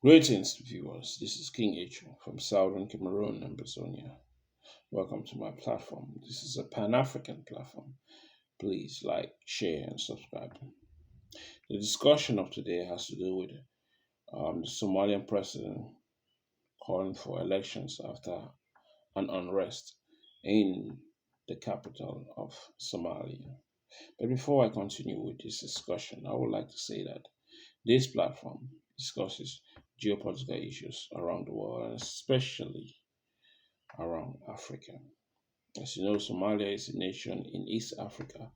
Greetings, viewers. This is King H from Southern Cameroon and Bazonia. Welcome to my platform. This is a Pan African platform. Please like, share, and subscribe. The discussion of today has to do with the Somalian president calling for elections after an unrest in the capital of Somalia. But before I continue with this discussion, I would like to say that this platform discusses geopolitical issues around the world, and especially around Africa. As you know, Somalia is a nation in East Africa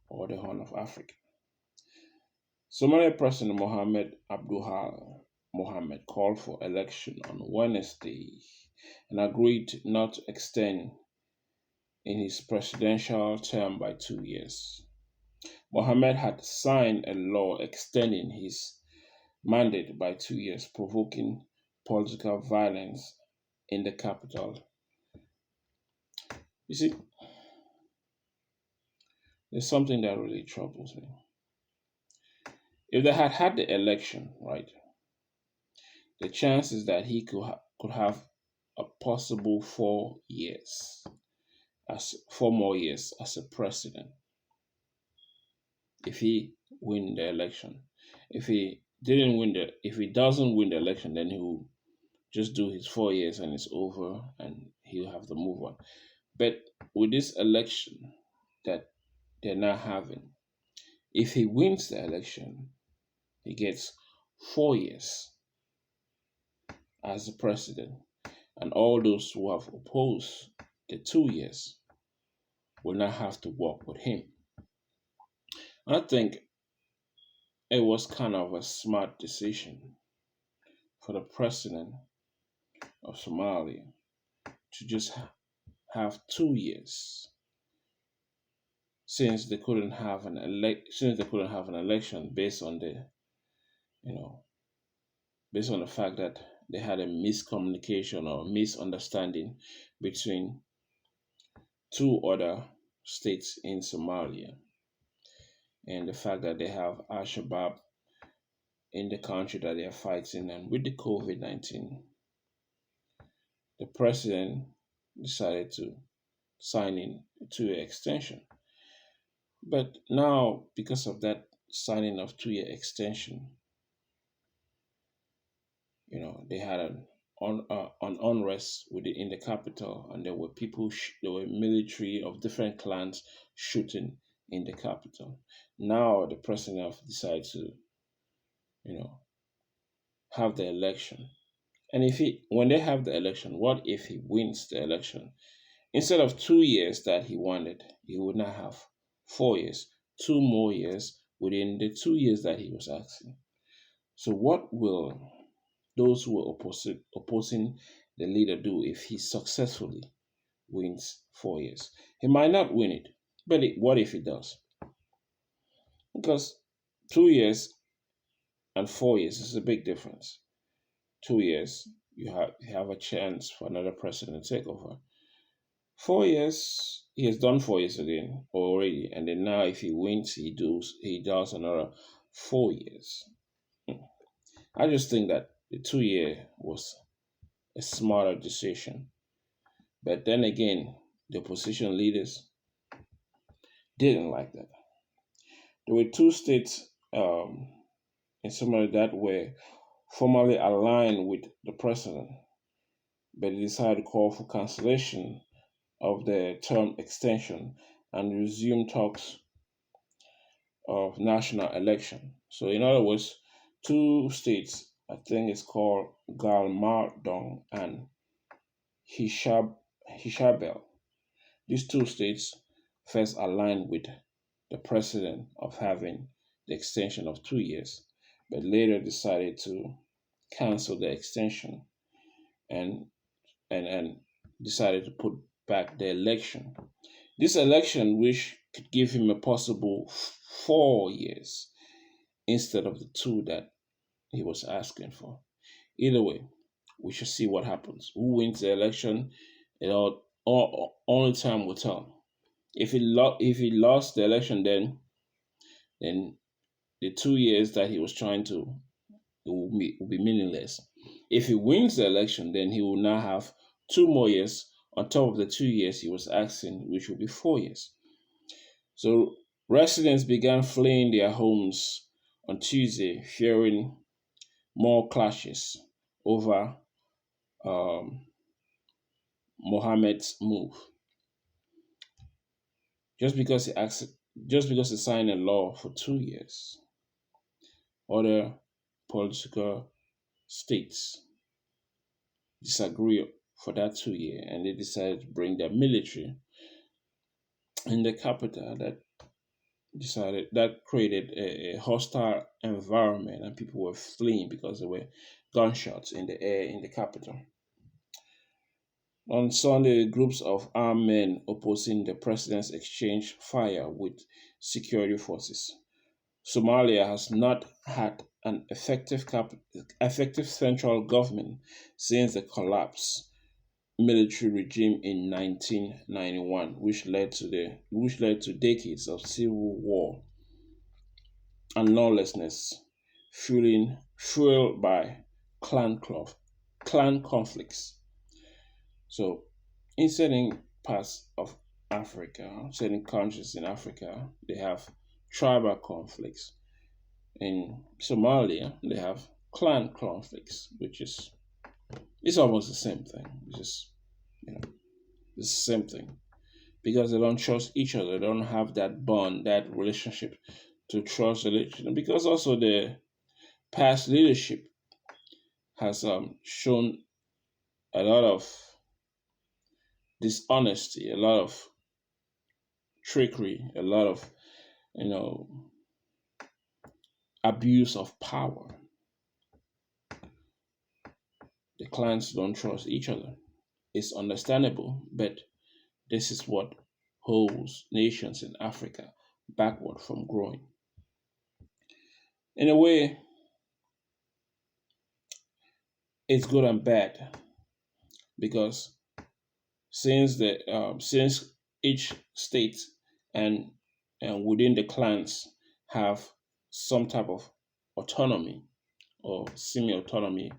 or the Horn of Africa. Somalia President Mohamed Abdullahi Mohamed called for election on Wednesday and agreed not to extend in his presidential term by 2 years. Mohamed had signed a law extending his mandate by 2 years, provoking political violence in the capital. You see, there's something that really troubles me. If they had had the election, right, the chances that he could have a possible 4 years, as 4 more years as a president, if he win the election. If he doesn't win the election, then he will just do his 4 years and it's over, and he'll have to move on. But with this election that they're now having, if he wins the election, he gets 4 years as the president, and all those who have opposed the 2 years will not have to work with him. And I think it was kind of a smart decision for the president of Somalia to just have 2 years, since they couldn't have an election based on the fact that they had a miscommunication or misunderstanding between two other states in Somalia, and the fact that they have Al Shabaab in the country that they are fighting, and with the COVID-19, the president decided to sign in to an extension. But now, because of that signing of 2 year extension, they had an unrest in the capital, and there were there were military of different clans shooting in the capital. Now the president have decided to, you know, have the election. And when they have the election, what if he wins the election? Instead of 2 years that he wanted, he would not have 4 years, 2 more years within the 2 years that he was asking. So what will those who are opposing the leader do if he successfully wins 4 years? He might not win it, but what if he does? Because 2 years and 4 years is a big difference. 2 years, you have a chance for another president to take over. 4 years, he has done 4 years again already, and then now if he wins, he does another 4 years. I just think that the 2 year was a smarter decision. But then again, the opposition leaders didn't like that. There were two states in Somalia that were formally aligned with the president, but they decided to call for cancellation of the term extension and resume talks of national election. So, in other words, two states, I think it's called Galmardong and Hishabel. These two states first aligned with the president of having the extension of 2 years, but later decided to cancel the extension and and decided to put back the election. This election, which could give him a possible 4 years instead of the two that he was asking for. Either way, we should see what happens. Who wins the election? Only time will tell. If he lost the election, then the 2 years that he was trying to will be meaningless. If he wins the election, then he will now have 2 more years on top of the 2 years he was asking, which will be 4 years. So residents began fleeing their homes on Tuesday, fearing more clashes over um, Mohammed's move. Just because he acts, just because he signed a law for 2 years, other political states disagree for that 2 year, and they decided to bring their military in the capital. That created a hostile environment, and people were fleeing because there were gunshots in the air in the capital. On Sunday, groups of armed men opposing the president's exchanged fire with security forces. Somalia has not had an effective central government since the collapse military regime in 1991, which led to decades of civil war and lawlessness, fueled by clan conflicts. So, in certain parts of Africa, certain countries in Africa, they have tribal conflicts. In Somalia, they have clan conflicts, which is it's almost the same thing. It's just you know, it's the same thing because they don't trust each other. They don't have that bond, that relationship to trust the relationship. Because also the past leadership has shown a lot of dishonesty, a lot of trickery, a lot of you know abuse of power. The clans don't trust each other. It's understandable, but this is what holds nations in Africa backward from growing. In a way, it's good and bad because since each state and and within the clans have some type of autonomy or semi-autonomy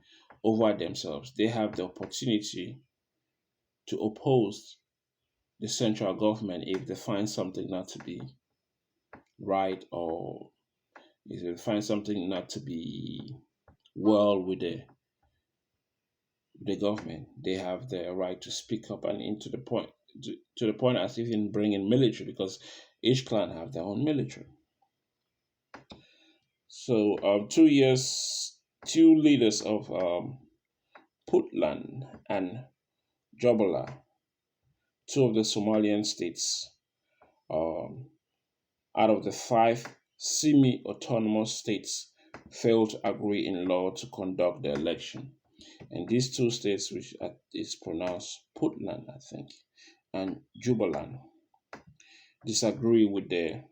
over themselves, they have the opportunity to oppose the central government if they find something not to be right or if they find something not to be well with the government. They have the right to speak up and into the point to the point as even bringing military because each clan have their own military. So 2 years, two leaders of Puntland and Jobala, two of the Somalian states, um, out of the five semi-autonomous states, failed to agree in law to conduct the election. And these two states, which is pronounced Puntland, I think, and Jubaland, disagree with the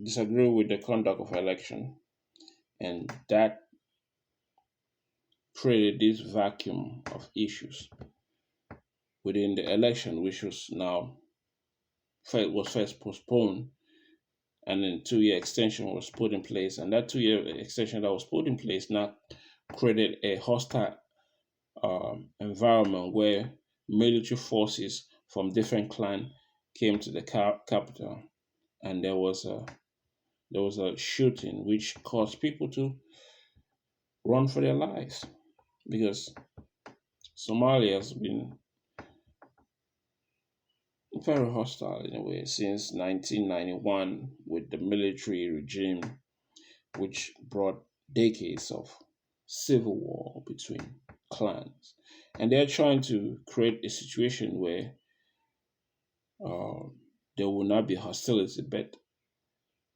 disagree with the conduct of election, and that created this vacuum of issues within the election, which was first postponed, and then 2 year extension was put in place, and that 2 year extension that was put in place now created a hostile environment where military forces from different clans came to the capital, and there was a shooting which caused people to run for their lives because Somalia has been very hostile in a way since 1991 with the military regime, which brought decades of civil war between clans. And they're trying to create a situation where uh, there will not be hostility, but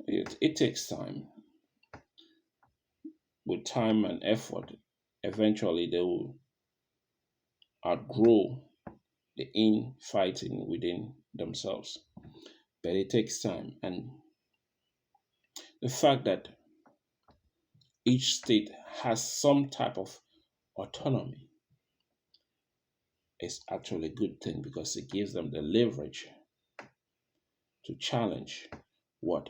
it takes time. With time and effort, eventually they will outgrow the infighting within themselves. But it takes time. And the fact that each state has some type of autonomy is actually a good thing because it gives them the leverage to challenge what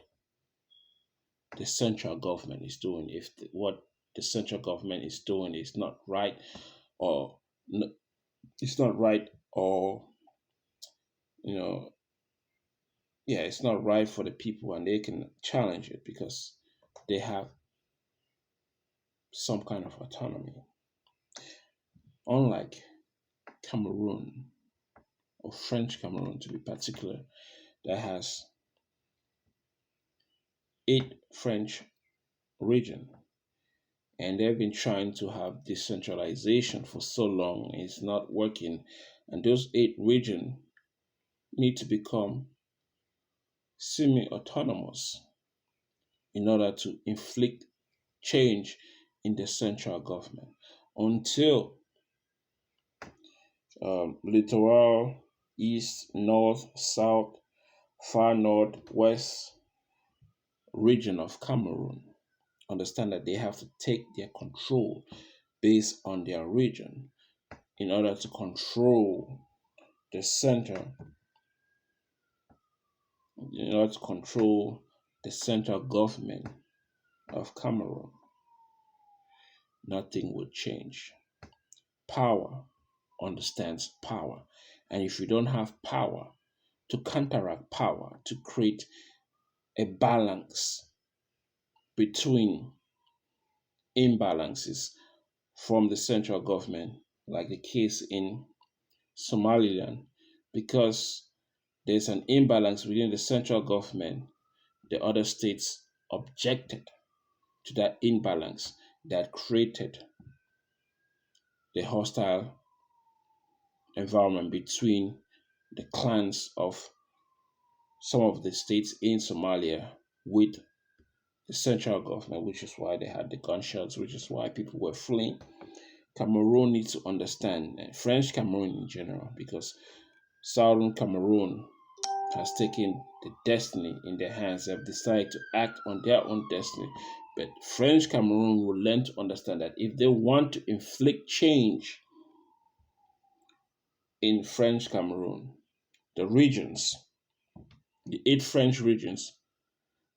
the central government is doing. If what the central government is doing is not right, or it's not right, or you know, yeah, it's not right for the people, and they can challenge it because they have some kind of autonomy. Unlike Cameroon, or French Cameroon to be particular, that has 8 French regions, and they've been trying to have decentralization for so long, it's not working, and those 8 regions need to become semi-autonomous in order to inflict change in the central government until littoral, east, north, south, far north, west region of Cameroon understand that they have to take their control based on their region in order to control the center, in order to control the central government of Cameroon. Nothing will change. Power understands power. And if you don't have power to counteract power, to create a balance between imbalances from the central government, like the case in Somaliland, because there's an imbalance within the central government, the other states objected to that imbalance that created the hostile environment between the clans of some of the states in Somalia with the central government, which is why they had the gunshots, which is why people were fleeing. Cameroon needs to understand, and French Cameroon in general, because Southern Cameroon has taken the destiny in their hands. They have decided to act on their own destiny. But French Cameroon will learn to understand that if they want to inflict change in French Cameroon, the regions, the 8 French regions,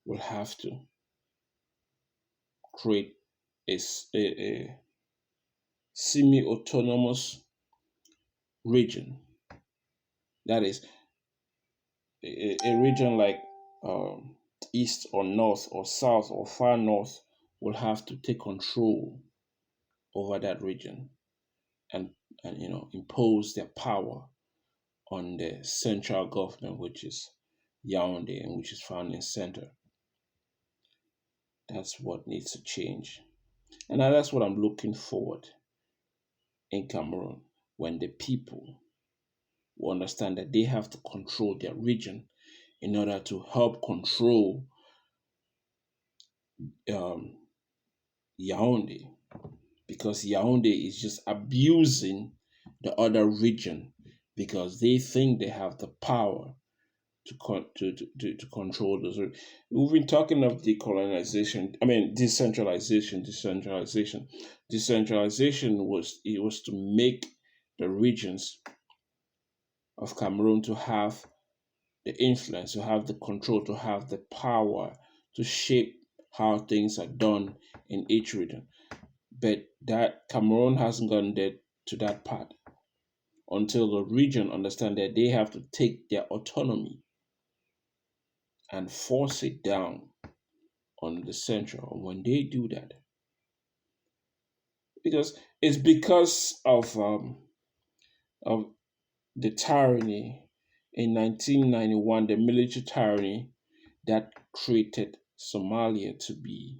will have to create a semi-autonomous region. That is a region like east or north or south or far north will have to take control over that region, and impose their power on the central government, which is Yaoundé, and which is found in center. That's what needs to change, and that's what I'm looking forward in Cameroon, when the people will understand that they have to control their region in order to help control um, Yaoundé, because Yaoundé is just abusing the other region because they think they have the power to control those. We've been talking of decolonization. I mean, decentralization. Decentralization was to make the regions of Cameroon to have the influence, to have the control, to have the power to shape how things are done in each region. But that Cameroon hasn't gone there to that part until the region understand that they have to take their autonomy and force it down on the central. When they do that, because it's because of the tyranny in 1991, the military tyranny that created Somalia to be,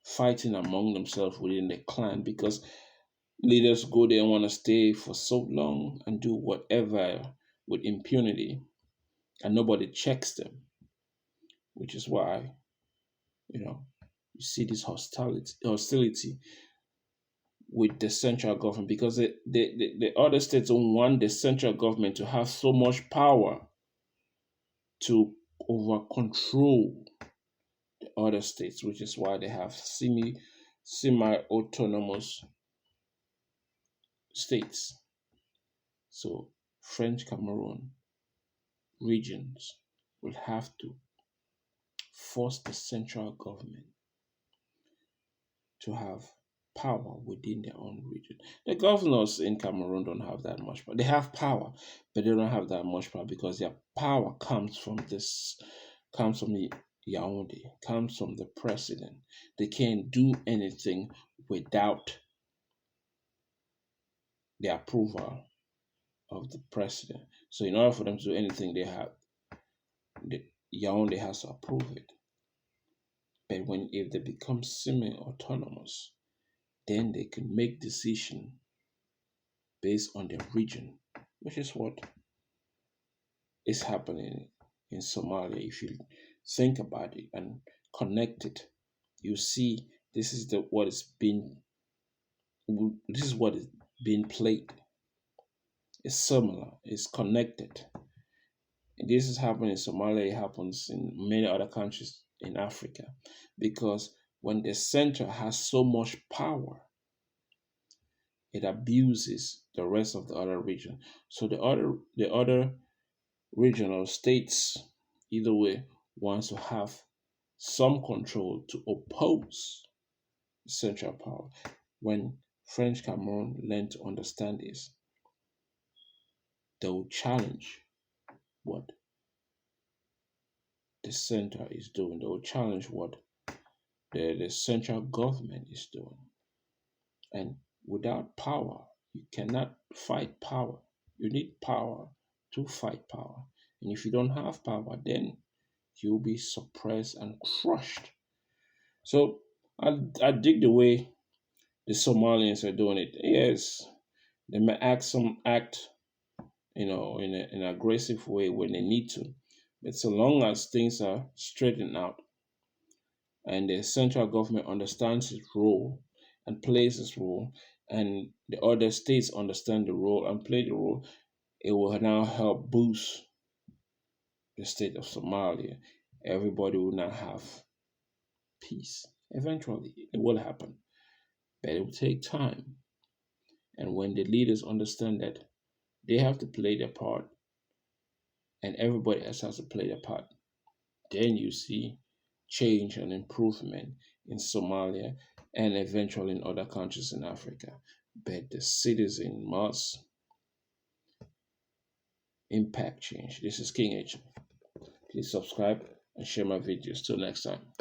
fighting among themselves within the clan, because leaders go there and want to stay for so long and do whatever with impunity, and nobody checks them, which is why, you see this hostility with the central government, because the other states don't want the central government to have so much power to over control the other states, which is why they have semi-autonomous states. So French Cameroon regions will have to force the central government to have power within their own region. The governors in Cameroon don't have that much power. They have power, but they don't have that much power because their power comes from the Yaoundé, comes from the president. They can't do anything without the approval of the president. So in order for them to do anything, the Yaoundé has to approve it. But if they become semi-autonomous, then they can make decision based on their region, which is what is happening in Somalia. If you think about it and connect it, you see this is what is being played. It's similar, it's connected. And this is happening in Somalia, it happens in many other countries in Africa. Because when the center has so much power, it abuses the rest of the other region. So the other regional states, either way, wants to have some control to oppose central power. When French Cameroon learn to understand this, they will challenge what the center is doing. They will challenge what the central government is doing. And without power, you cannot fight power. You need power to fight power. And if you don't have power, then you'll be suppressed and crushed. So I dig the way the Somalians are doing it. Yes, they may act, in an aggressive way when they need to, but so long as things are straightened out and the central government understands its role and plays its role, and the other states understand the role and play the role, it will now help boost the state of Somalia. Everybody will now have peace. Eventually, it will happen, but it will take time. And when the leaders understand that they have to play their part and everybody else has to play their part, then you see change and improvement in Somalia and eventually in other countries in Africa. But the citizen must impact change. This is King H. Please subscribe and share my videos. Till next time.